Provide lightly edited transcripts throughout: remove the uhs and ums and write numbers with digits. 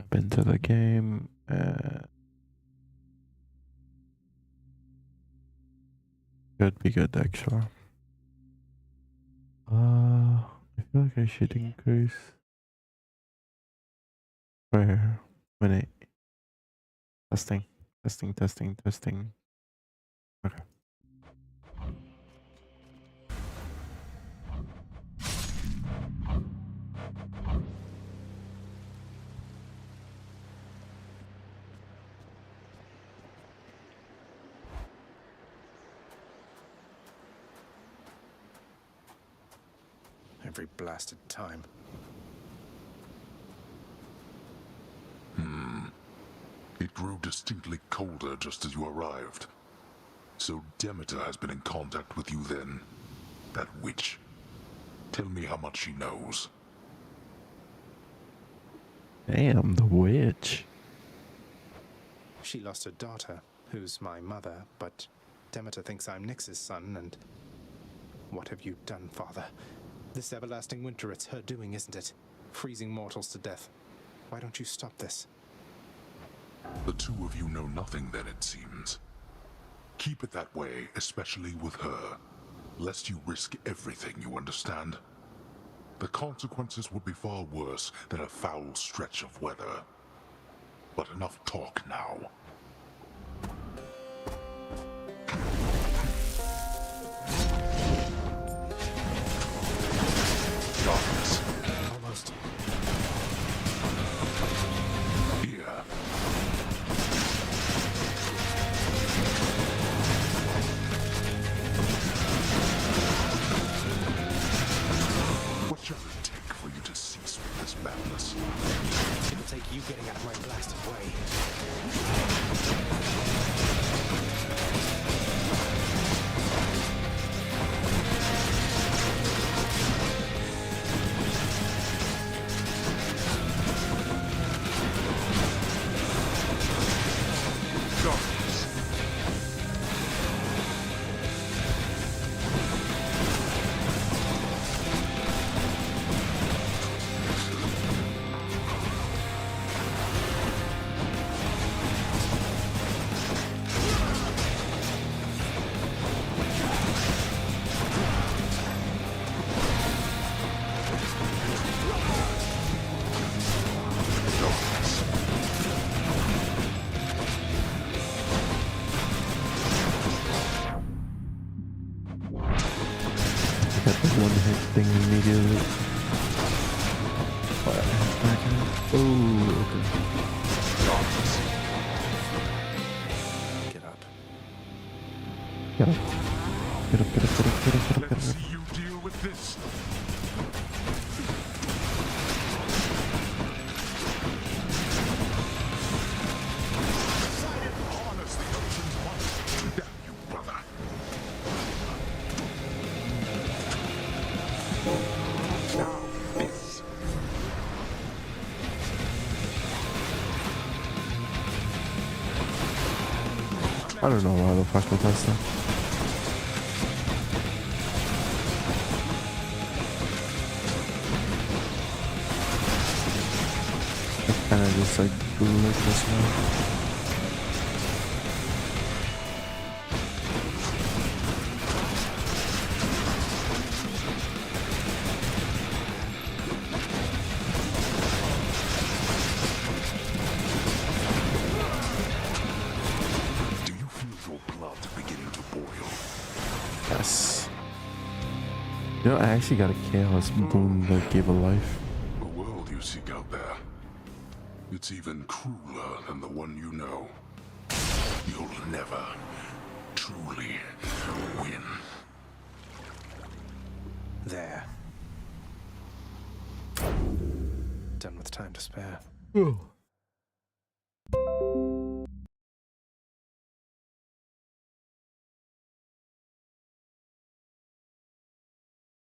hop into the game. Could be good actually. I feel like I should increase. Where? When I testing. Okay. Every blasted time. It grew distinctly colder just as you arrived. So Demeter has been in contact with you then. That witch. Tell me how much she knows. Damn, the witch. She lost her daughter, who's my mother, but Demeter thinks I'm Nyx's son, and... What have you done, Father? This everlasting winter, it's her doing, isn't it? Freezing mortals to death. Why don't you stop this? The two of you know nothing then, it seems. Keep it that way, especially with her, lest you risk everything, you understand? The consequences would be far worse than a foul stretch of weather. But enough talk now. Darkness. Almost. Here. What shall it take for you to cease with this madness? It'll take you getting out of my blasted way. Darkness. Darkness. I got the one hit thing immediately. Oh, okay. Darkness. Get up. Get up. Let's see you deal with this. Harness the ocean's might. Damn you, brother. Now, this. I don't know why the fuck it does that. It's kind of just like look this way. Do you feel your blood beginning to boil? Yes. You know, I actually got a chaos boon that gave a life. The world you seek out there. It's even crueler than the one you know. You'll never truly win. There. Done with time to spare.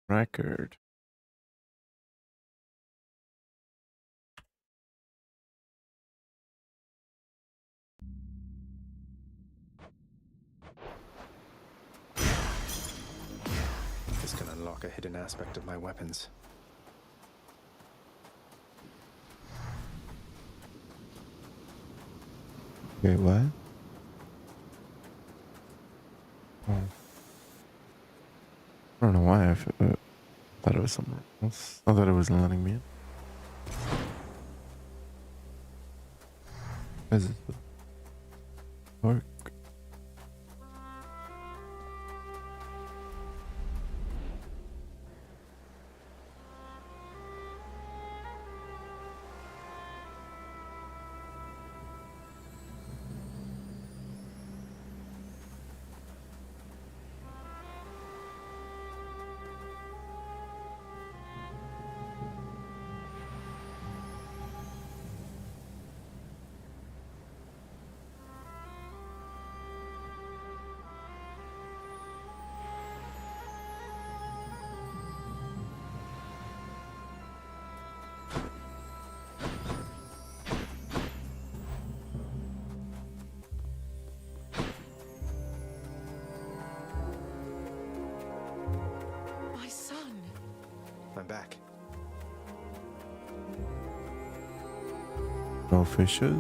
Record. This can unlock a hidden aspect of my weapons. Wait, what? Oh. I don't know why thought it was somewhere else. I thought it wasn't letting me in. Is it dark? My son. I'm back. No fishes?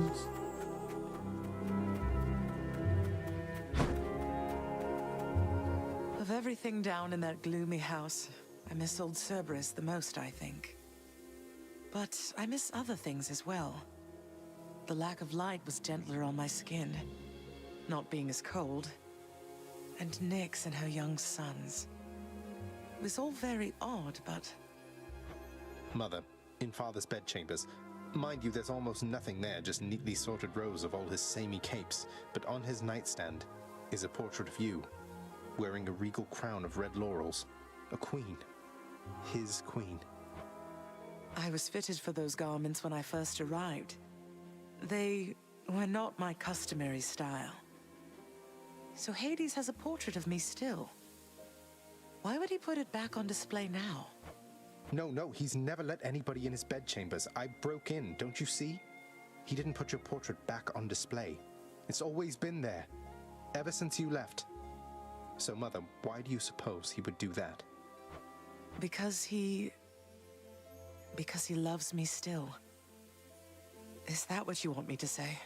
Of everything down in that gloomy house, I miss old Cerberus the most, I think. But I miss other things as well. The lack of light was gentler on my skin, not being as cold. And Nyx and her young sons. It was all very odd, but Mother, in Father's bedchambers. Mind you, there's almost nothing there, just neatly sorted rows of all his samey capes. But on his nightstand is a portrait of you, wearing a regal crown of red laurels. A queen. His queen. I was fitted for those garments when I first arrived. They were not my customary style. So Hades has a portrait of me still. Why would he put it back on display now? No, he's never let anybody in his bedchambers. I broke in, don't you see? He didn't put your portrait back on display. It's always been there, ever since you left. So, Mother, why do you suppose he would do that? Because he loves me still. Is that what you want me to say?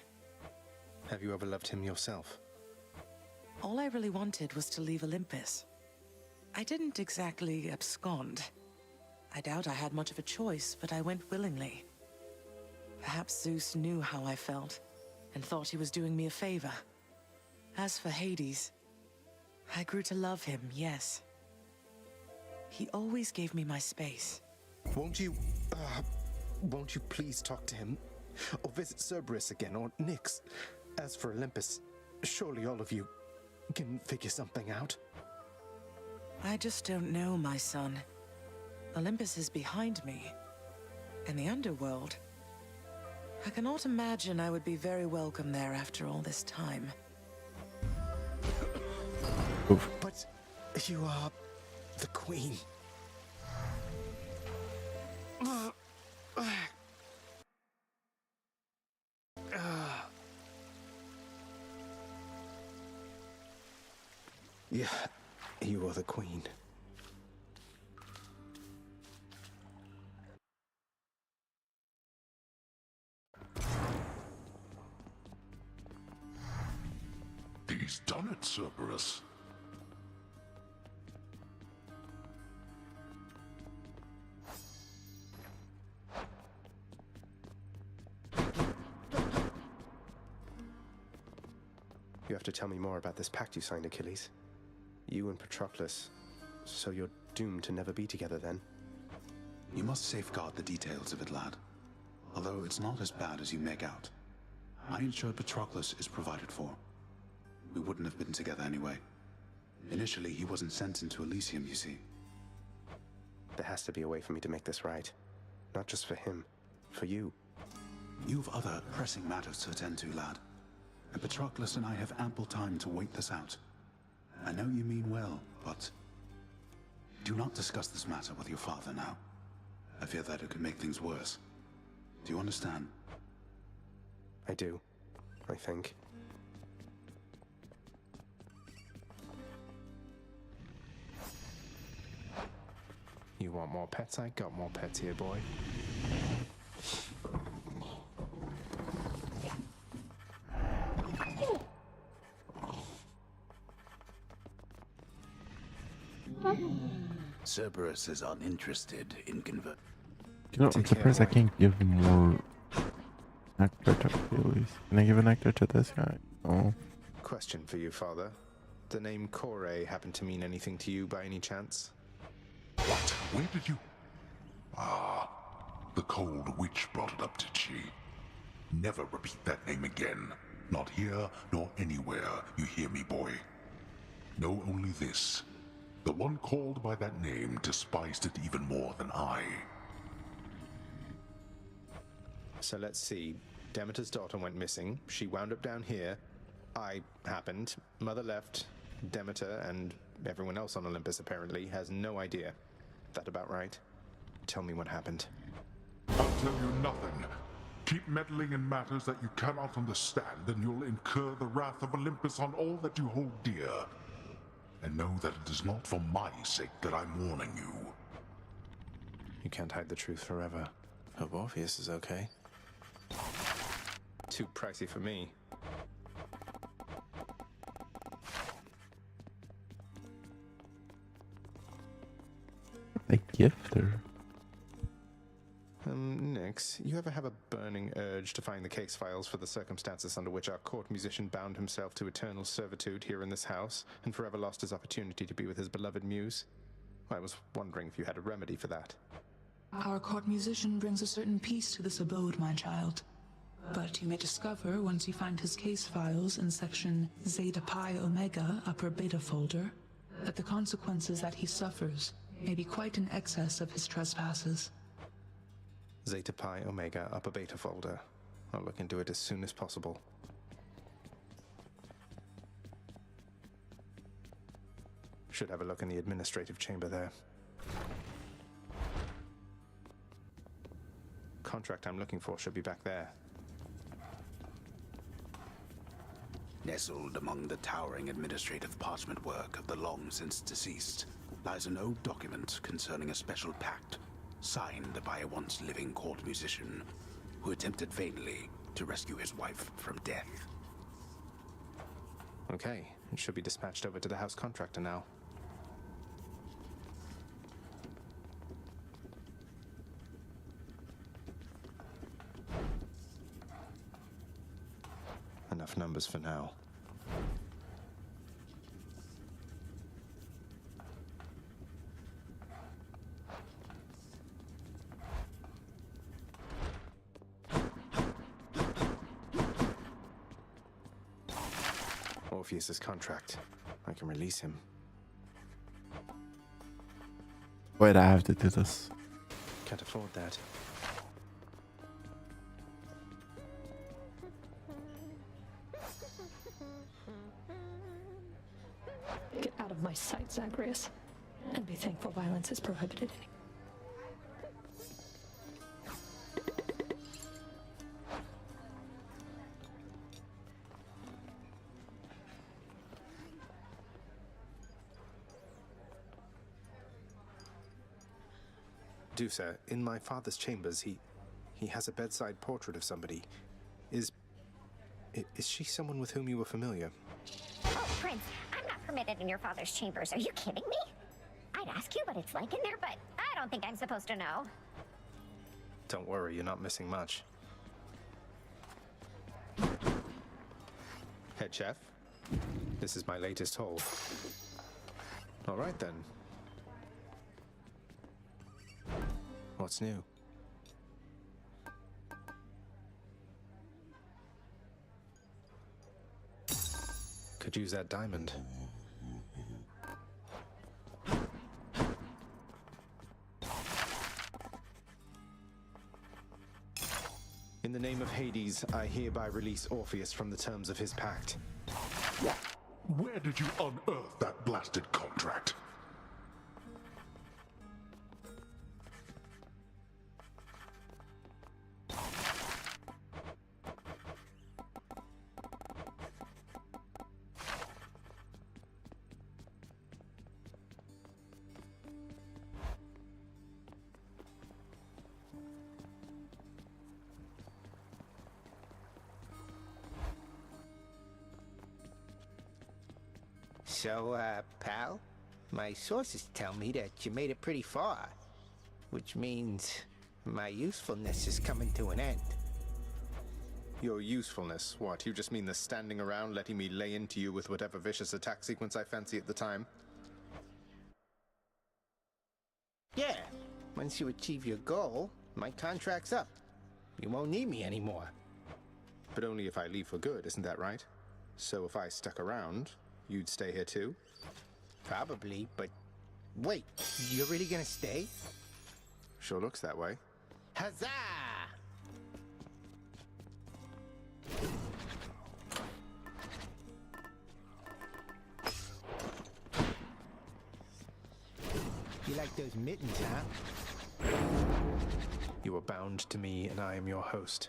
Have you ever loved him yourself? All I really wanted was to leave Olympus. I didn't exactly abscond. I doubt I had much of a choice, but I went willingly. Perhaps Zeus knew how I felt, and thought he was doing me a favor. As for Hades, I grew to love him, yes. He always gave me my space. Won't you please talk to him? Or visit Cerberus again, or Nyx? As for Olympus, surely all of you can figure something out. I just don't know, my son. Olympus is behind me. And the underworld. I cannot imagine I would be very welcome there after all this time. Oof. But you are the queen. Yeah, you are the queen. He's done it, Cerberus. You have to tell me more about this pact you signed, Achilles. You and Patroclus. So you're doomed to never be together then? You must safeguard the details of it, lad. Although it's not as bad as you make out. I ensure Patroclus is provided for. We wouldn't have been together anyway. Initially, he wasn't sent into Elysium, you see. There has to be a way for me to make this right. Not just for him, for you. You've other pressing matters to attend to, lad. And Patroclus and I have ample time to wait this out. I know you mean well, but do not discuss this matter with your father now. I fear that it could make things worse. Do you understand? I do, I think. You want more pets? I got more pets here, boy. Cerberus is uninterested in convert. You know, I'm Take care, surprised I boy. can't give more nectar to Achilles. Can I give a nectar to this guy? Oh. Question for you, Father. The name Kore happen to mean anything to you by any chance? What? Where did you... Ah, the cold witch brought it up, did she? Never repeat that name again. Not here, nor anywhere, you hear me, boy? Know only this. The one called by that name despised it even more than I. So let's see. Demeter's daughter went missing. She wound up down here. I happened. Mother left. Demeter and everyone else on Olympus apparently has no idea. That about right? Tell me what happened. I'll tell you nothing. Keep meddling in matters that you cannot understand, and you'll incur the wrath of Olympus on all that you hold dear. And know that it is not for my sake that I'm warning you. You can't hide the truth forever. Hope Orpheus is okay. Too pricey for me. They gift her. Nix, you ever have a burning urge to find the case files for the circumstances under which our court musician bound himself to eternal servitude here in this house, and forever lost his opportunity to be with his beloved muse? I was wondering if you had a remedy for that. Our court musician brings a certain peace to this abode, my child. But you may discover, once you find his case files in section Zeta Pi Omega upper beta folder, that the consequences that he suffers may be quite in excess of his trespasses. Zeta Pi Omega upper beta folder. I'll look into it as soon as possible. Should have a look in the administrative chamber there. Contract I'm looking for should be back there. Nestled among the towering administrative parchment work of the long-since deceased lies an old document concerning a special pact signed by a once-living court musician who attempted vainly to rescue his wife from death. Okay, it should be dispatched over to the house contractor now. Enough numbers for now. Orpheus's contract. I can release him. Wait, I have to do this. Can't afford that. Get out of my sight, Zagreus. And be thankful violence is prohibited. Dusa, in my father's chambers, he has a bedside portrait of somebody. Is she someone with whom you were familiar? Oh, Prince, I'm not permitted in your father's chambers. Are you kidding me? I'd ask you what it's like in there, but I don't think I'm supposed to know. Don't worry, you're not missing much. Head chef, this is my latest haul. All right then. What's new? Could use that diamond. In the name of Hades, I hereby release Orpheus from the terms of his pact. Where did you unearth that blasted contract? So, pal? My sources tell me that you made it pretty far, which means my usefulness is coming to an end. Your usefulness? What, you just mean the standing around letting me lay into you with whatever vicious attack sequence I fancy at the time? Yeah, once you achieve your goal, my contract's up. You won't need me anymore. But only if I leave for good, isn't that right? So if I stuck around, you'd stay here too? Probably, but wait, you're really gonna stay? Sure looks that way. Huzzah! You like those mittens, huh? You are bound to me, and I am your host.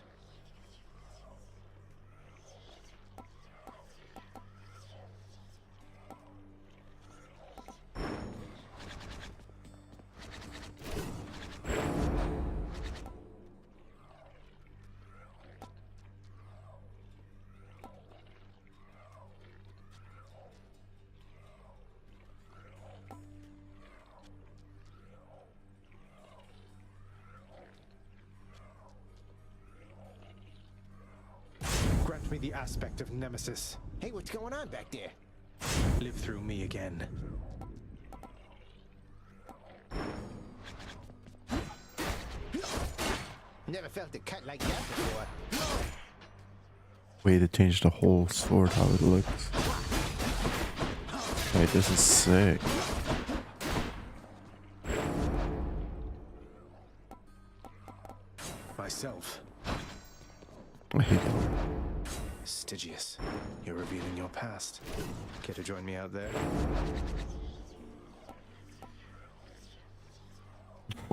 Grant me the aspect of Nemesis. Hey, what's going on back there? Live through me again. Never felt a cut like that before. Way to change the whole sword how it looks. Wait, this is sick. Myself. I hate that. Stygius, you're revealing your past. Care to join me out there?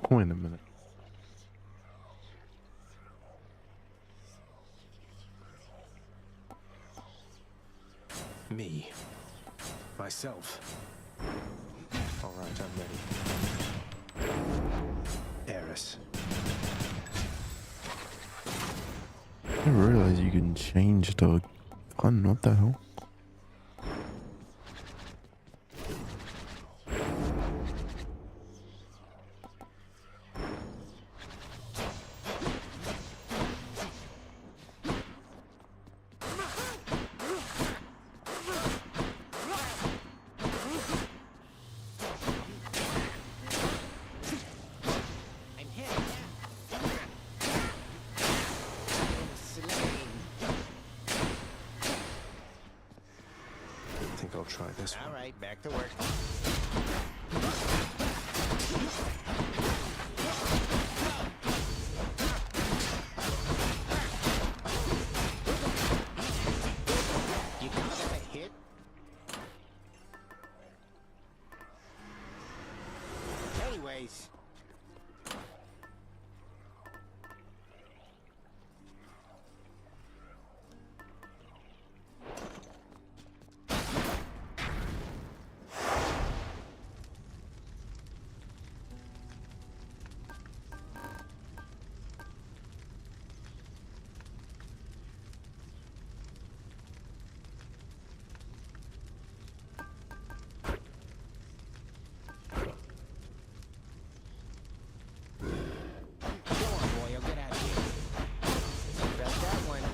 Wait a minute. Me. Myself. Alright, I'm ready. Eris. I didn't realize you can change the gun. What the hell? I'm here now. Slain. I think I'll try this one. All right, back to work. You call that a hit? Anyways. Go on, boy, you'll get out of here. Felt that one.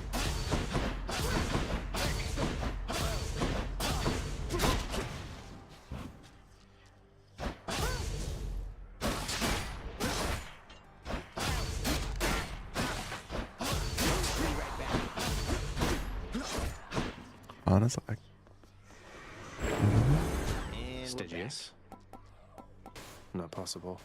Be right back. Honestly, I And we're Stygius? Not possible.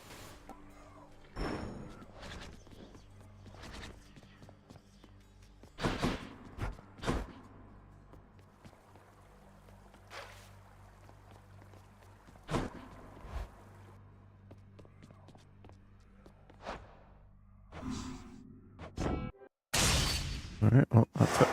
Alright, well, that's it.